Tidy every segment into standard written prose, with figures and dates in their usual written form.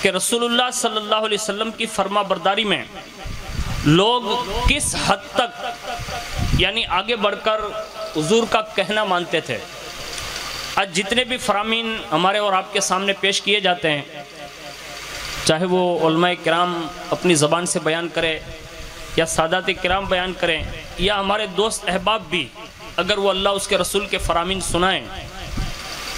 کہ رسول اللہ صلی اللہ علیہ وسلم کی فرما برداری میں لوگ کس حد تک یعنی آگے بڑھ کر حضور کا کہنا مانتے تھے۔ آج جتنے بھی فرامین ہمارے اور آپ کے سامنے پیش کیے جاتے ہیں، چاہے وہ علماء کرام اپنی زبان سے بیان کرے یا سادات کرام بیان کریں یا ہمارے دوست احباب بھی اگر وہ اللہ اس کے رسول کے فرامین سنائیں،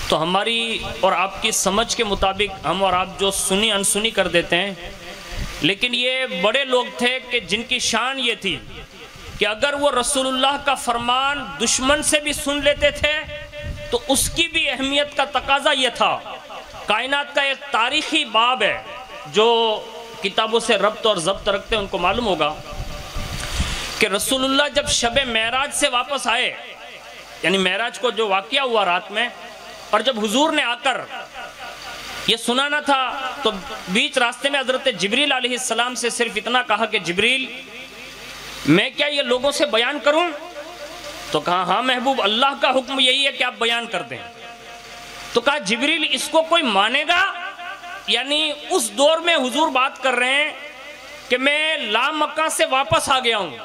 تو ہماری اور آپ کی سمجھ کے مطابق ہم اور آپ جو سنی انسنی کر دیتے ہیں۔ لیکن یہ بڑے لوگ تھے کہ جن کی شان یہ تھی کہ اگر وہ رسول اللہ کا فرمان دشمن سے بھی سن لیتے تھے تو اس کی بھی اہمیت کا تقاضا یہ تھا۔ کائنات کا ایک تاریخی باب ہے، جو کتابوں سے ربط اور ضبط رکھتے ہیں ان کو معلوم ہوگا کہ رسول اللہ جب شب معراج سے واپس آئے، یعنی معراج کو جو واقعہ ہوا رات میں، اور جب حضور نے آ کر یہ سنانا تھا تو بیچ راستے میں حضرت جبریل علیہ السلام سے صرف اتنا کہا کہ جبریل میں کیا یہ لوگوں سے بیان کروں؟ تو کہا ہاں محبوب، اللہ کا حکم یہی ہے کہ آپ بیان کر دیں۔ تو کہا جبریل اس کو کوئی مانے گا؟ یعنی اس دور میں حضور بات کر رہے ہیں کہ میں لامکہ سے واپس آ گیا ہوں،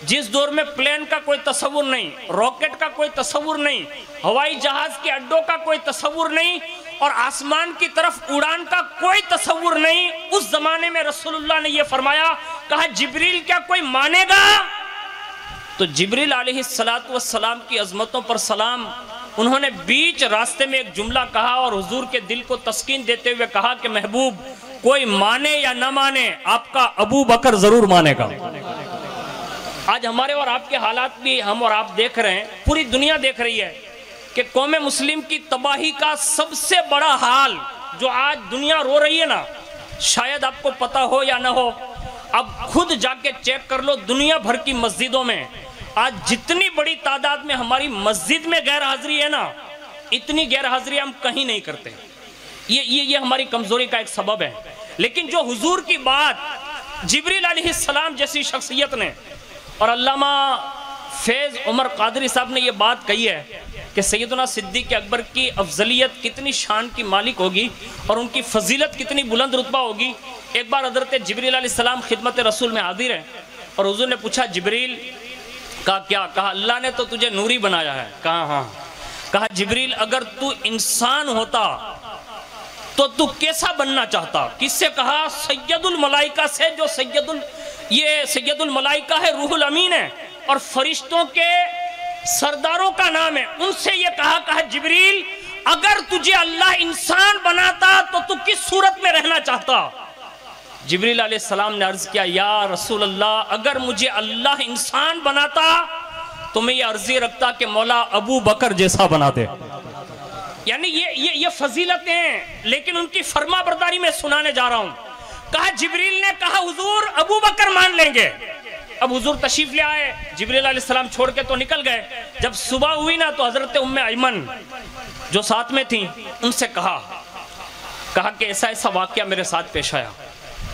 جس دور میں پلین کا کوئی تصور نہیں، راکٹ کا کوئی تصور نہیں، ہوائی جہاز کے اڈوں کا کوئی تصور نہیں، اور آسمان کی طرف اڑان کا کوئی تصور نہیں، اس زمانے میں رسول اللہ نے یہ فرمایا، کہا جبریل کیا کوئی مانے گا؟ تو جبریل علیہ السلام کی عظمتوں پر سلام، انہوں نے بیچ راستے میں ایک جملہ کہا اور حضور کے دل کو تسکین دیتے ہوئے کہا کہ محبوب کوئی مانے یا نہ مانے، آپ کا ابو بکر ضرور مانے گا۔ آج ہمارے اور آپ کے حالات بھی ہم اور آپ دیکھ رہے ہیں، پوری دنیا دیکھ رہی ہے کہ قوم مسلم کی تباہی کا سب سے بڑا حال جو آج دنیا رو رہی ہے نا، شاید آپ کو پتا ہو یا نہ ہو، اب خود جا کے چیک کر لو، دنیا بھر کی مسجدوں میں آج جتنی بڑی تعداد میں ہماری مسجد میں غیر حاضری ہے نا، اتنی غیر حاضری ہم کہیں نہیں کرتے۔ یہ ہماری کمزوری کا ایک سبب ہے۔ لیکن جو حضور کی بات جبریل علیہ السلام جیسی شخصیت نے اور علامہ فیض عمر قادری صاحب نے یہ بات کہی ہے کہ سیدنا صدیق اکبر کی افضلیت کتنی شان کی مالک ہوگی اور ان کی فضیلت کتنی بلند رتبہ ہوگی۔ ایک بار حضرت جبریل علیہ السلام خدمت رسول میں حاضر ہے اور حضور نے پوچھا جبریل، کہا کیا؟ کہا اللہ نے تو تجھے نوری بنایا ہے۔ کہا ہاں۔ کہا جبریل اگر تو انسان ہوتا تو تو کیسا بننا چاہتا؟ کس سے؟ کہا سید الملائکہ سے، جو یہ سید الملائکہ ہے، روح الامین ہے اور فرشتوں کے سرداروں کا نام ہے، ان سے یہ کہا جبریل اگر تجھے اللہ انسان بناتا تو تو کس صورت میں رہنا چاہتا؟ جبریل علیہ السلام نے عرض کیا یا رسول اللہ اگر مجھے اللہ انسان بناتا تو میں یہ عرضی رکھتا کہ مولا ابو بکر جیسا بنا دے۔ یعنی یہ فضیلتیں ہیں، لیکن ان کی فرما برداری میں سنانے جا رہا ہوں۔ کہا جبریل نے کہا حضور ابو بکر مان لیں گے۔ اب حضور تشریف لے آئے، جبریل علیہ السلام چھوڑ کے تو نکل گئے۔ جب صبح ہوئی نا تو حضرت ام ایمن جو ساتھ میں تھیں ان سے کہا کہ ایسا ایسا واقعہ میرے ساتھ پیش آیا۔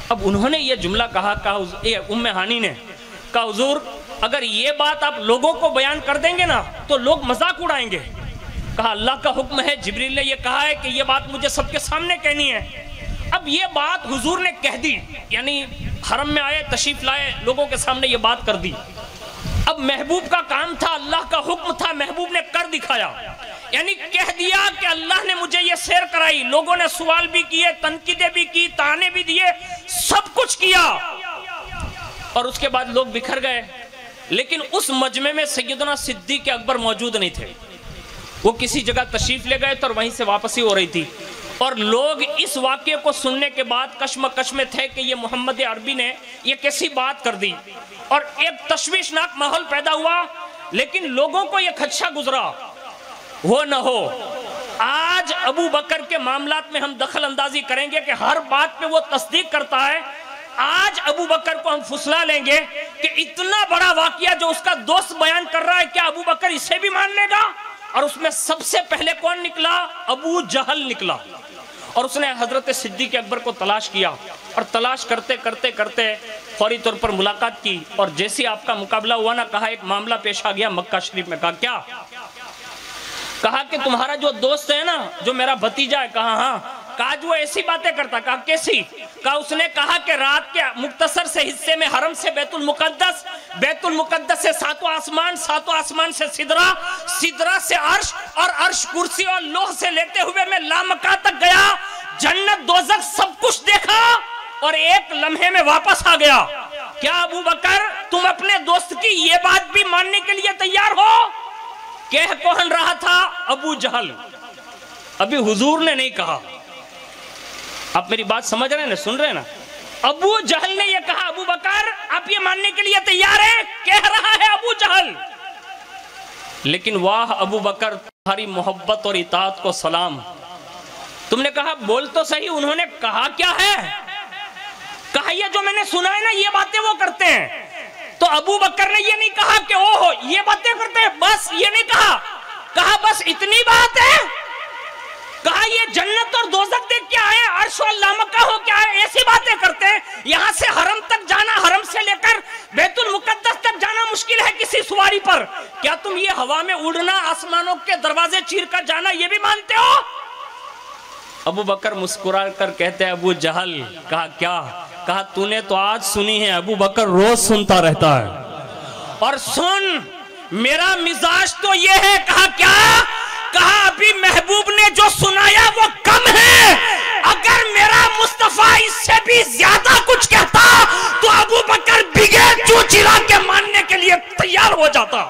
اب انہوں نے یہ جملہ کہا ام ہانی نے کہا حضور اگر یہ بات آپ لوگوں کو بیان کر دیں گے نا تو لوگ مذاق اڑائیں گے۔ کہا اللہ کا حکم ہے، جبریل نے یہ کہا ہے کہ یہ بات مجھے سب کے سامنے کہنی ہے۔ اب یہ بات حضور نے کہہ دی، یعنی حرم میں آئے، تشریف لائے، لوگوں کے سامنے یہ بات کر دی۔ اب محبوب کا کام تھا، اللہ کا حکم تھا، محبوب نے کر دکھایا، یعنی کہہ دیا کہ اللہ نے مجھے یہ سیر کرائی۔ لوگوں نے سوال بھی کیے، تنقیدیں بھی کی، تانے بھی دیے، سب کچھ کیا، اور اس کے بعد لوگ بکھر گئے۔ لیکن اس مجمع میں سیدنا صدیق اکبر موجود نہیں تھے، وہ کسی جگہ تشریف لے گئے تھے اور وہیں سے واپسی ہو رہی تھی، اور لوگ اس واقعے کو سننے کے بعد کشمکش میں تھے کہ یہ محمد عربی نے یہ کیسی بات کر دی، اور ایک تشویشناک ماحول پیدا ہوا۔ لیکن لوگوں کو یہ خدشہ گزرا ہو نہ ہو آج ابو بکر کے معاملات میں ہم دخل اندازی کریں گے کہ ہر بات پہ وہ تصدیق کرتا ہے، آج ابو بکر کو ہم پھسلا لیں گے کہ اتنا بڑا واقعہ جو اس کا دوست بیان کر رہا ہے کیا ابو بکر اسے بھی مان لے گا؟ اور اس میں سب سے پہلے کون نکلا؟ ابو جہل نکلا، اور اس نے حضرت صدیق اکبر کو تلاش کیا، اور تلاش کرتے کرتے کرتے فوری طور پر ملاقات کی، اور جیسی آپ کا مقابلہ ہوا نا، کہا ایک معاملہ پیش آ گیا مکہ شریف میں۔ کہا کیا؟ کہا کہ تمہارا جو دوست ہے نا، جو میرا بھتیجا ہے۔ کہا ہاں۔ کہا جو ایسی باتیں کرتا، کہا کیسی؟ کہا اس نے کہا کہ رات کے مختصر سے حصے میں حرم سے بیت المقدس سے ساتواں آسمان سے سدرہ سے عرش، اور عرش کرسی اور لوح سے لیتے ہوئے میں لامکان تک گیا، جنت دوزخ سب کچھ دیکھا اور ایک لمحے میں واپس آ گیا۔ کیا ابو بکر تم اپنے دوست کی یہ بات بھی ماننے کے لیے تیار ہو؟ کہہ کون رہا تھا؟ ابو جہل۔ ابھی حضور نے نہیں کہا، آپ میری بات سمجھ رہے ہیں نا، سن رہے ہیں نا؟ ابو جہل نے یہ کہا ابو بکر آپ یہ ماننے کے لیے تیار ہیں؟ کہہ رہا ہے ابو جہل۔ لیکن واہ ابو بکر تمہاری محبت اور اطاعت کو سلام، تم نے کہا بول تو صحیح، انہوں نے کہا کیا ہے؟ کہا یہ جو میں نے سنا ہے نا یہ باتیں وہ کرتے ہیں۔ تو ابو بکر نے یہ نہیں کہا کہ اوہ یہ باتیں کرتے ہیں، بس یہ نہیں کہا، کہا بس اتنی بات ہے؟ کہا یہ جنت اور دوزخ دیکھ کے آئے، عرش و لامکاں ہو کے آئے، ایسی باتیں کرتے ہیں؟ یہاں سے حرم تک جانا، حرم سے لے کر بیت المقدس تک جانا مشکل ہے کسی سواری پر، کیا تم یہ ہوا میں اڑنا، آسمانوں کے دروازے چیر کر جانا یہ بھی مانتے ہو؟ ابو بکر مسکرا کر کہتے ہیں ابو جہل۔ کہا کیا؟ کہا تو نے تو آج سنی ہے، ابو بکر روز سنتا رہتا ہے، اور سن میرا مزاج تو یہ ہے۔ کہا کیا؟ کہا ابھی محبوب نے جو سنایا وہ کم ہے، اگر میرا مصطفیٰ اس سے بھی زیادہ کچھ کہتا تو ابو بکر بغیر چوچلا کے ماننے کے لیے تیار ہو جاتا۔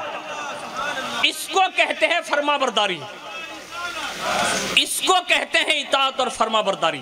اس کو کہتے ہیں فرما برداری، اس کو کہتے ہیں اطاعت اور فرما برداری۔